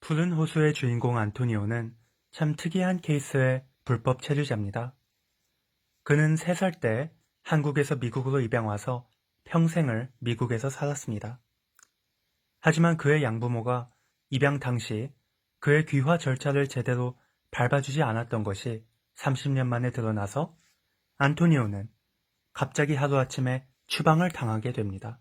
푸른 호수의 주인공 안토니오는 참 특이한 케이스의 불법 체류자입니다. 그는 3살 때 한국에서 미국으로 입양 와서 평생을 미국에서 살았습니다. 하지만 그의 양부모가 입양 당시 그의 귀화 절차를 제대로 밟아주지 않았던 것이 30년 만에 드러나서 안토니오는 갑자기 하루아침에 추방을 당하게 됩니다.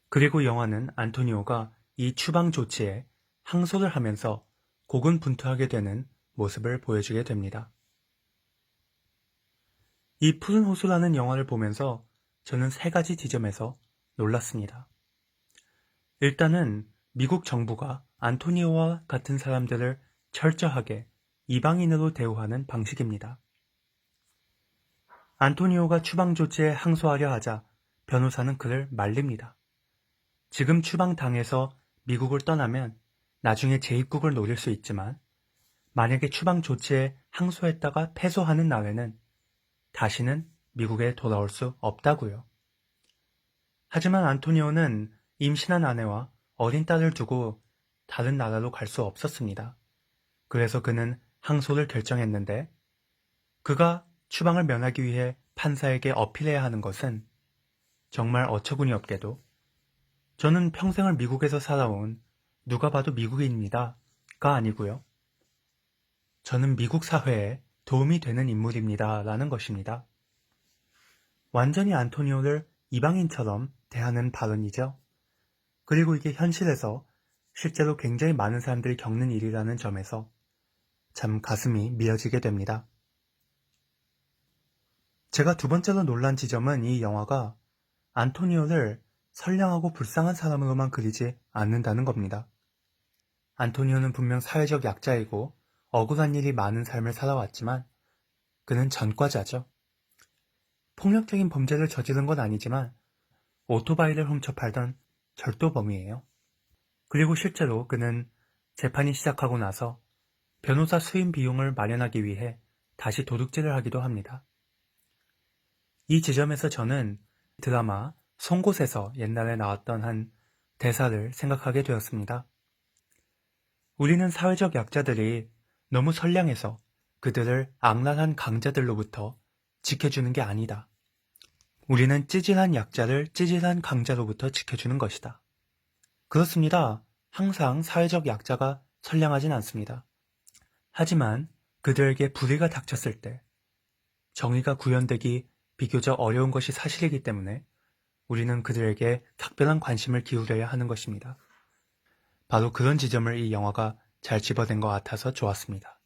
그리고 영화는 안토니오가 이 추방 조치에 항소를 하면서 고군분투하게 되는 모습을 보여주게 됩니다. 이 푸른 호수라는 영화를 보면서 저는 3가지 지점에서 놀랐습니다. 일단은 미국 정부가 안토니오와 같은 사람들을 철저하게 이방인으로 대우하는 방식입니다. 안토니오가 추방 조치에 항소하려 하자 변호사는 그를 말립니다. 지금 추방당해서 미국을 떠나면 나중에 재입국을 노릴 수 있지만 만약에 추방 조치에 항소했다가 패소하는 날에는 다시는 미국에 돌아올 수 없다고요. 하지만 안토니오는 임신한 아내와 어린 딸을 두고 다른 나라로 갈 수 없었습니다. 그래서 그는 항소를 결정했는데 그가 추방을 면하기 위해 판사에게 어필해야 하는 것은 정말 어처구니 없게도 저는 평생을 미국에서 살아온 누가 봐도 미국인입니다가 아니고요. 저는 미국 사회에 도움이 되는 인물입니다 라는 것입니다. 완전히 안토니오를 이방인처럼 대하는 발언이죠. 그리고 이게 현실에서 실제로 굉장히 많은 사람들이 겪는 일이라는 점에서 참 가슴이 미어지게 됩니다. 제가 2번째로 놀란 지점은 이 영화가 안토니오를 선량하고 불쌍한 사람으로만 그리지 않는다는 겁니다. 안토니오는 분명 사회적 약자이고 억울한 일이 많은 삶을 살아왔지만 그는 전과자죠. 폭력적인 범죄를 저지른 건 아니지만 오토바이를 훔쳐 팔던 절도범이에요. 그리고 실제로 그는 재판이 시작하고 나서 변호사 수임 비용을 마련하기 위해 다시 도둑질을 하기도 합니다. 이 지점에서 저는 드라마 송곳에서 옛날에 나왔던 한 대사를 생각하게 되었습니다. 우리는 사회적 약자들이 너무 선량해서 그들을 악랄한 강자들로부터 지켜주는 게 아니다. 우리는 찌질한 약자를 찌질한 강자로부터 지켜주는 것이다. 그렇습니다. 항상 사회적 약자가 선량하진 않습니다. 하지만 그들에게 불의가 닥쳤을 때 정의가 구현되기 비교적 어려운 것이 사실이기 때문에 우리는 그들에게 특별한 관심을 기울여야 하는 것입니다. 바로 그런 지점을 이 영화가 잘 집어낸 것 같아서 좋았습니다.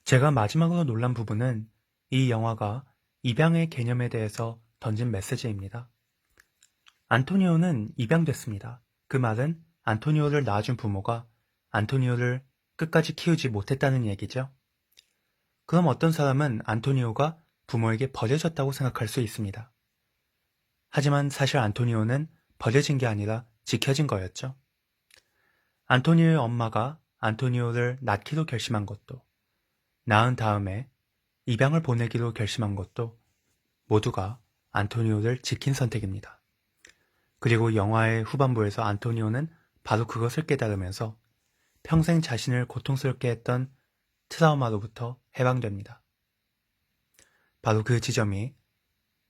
제가 마지막으로 놀란 부분은 이 영화가 입양의 개념에 대해서 던진 메시지입니다. 안토니오는 입양됐습니다. 그 말은 안토니오를 낳아준 부모가 안토니오를 끝까지 키우지 못했다는 얘기죠. 그럼 어떤 사람은 안토니오가 부모에게 버려졌다고 생각할 수 있습니다. 하지만 사실 안토니오는 버려진 게 아니라 지켜진 거였죠. 안토니오의 엄마가 안토니오를 낳기로 결심한 것도, 낳은 다음에 입양을 보내기로 결심한 것도 모두가 안토니오를 지킨 선택입니다. 그리고 영화의 후반부에서 안토니오는 바로 그것을 깨달으면서 평생 자신을 고통스럽게 했던 트라우마로부터 해방됩니다. 바로 그 지점이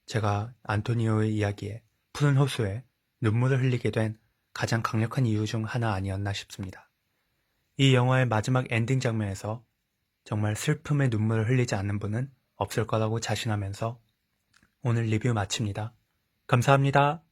제가 안토니오의 이야기에 푸른 호수에 눈물을 흘리게 된 가장 강력한 이유 중 하나 아니었나 싶습니다. 이 영화의 마지막 엔딩 장면에서 정말 슬픔의 눈물을 흘리지 않는 분은 없을 거라고 자신하면서 오늘 리뷰 마칩니다. 감사합니다.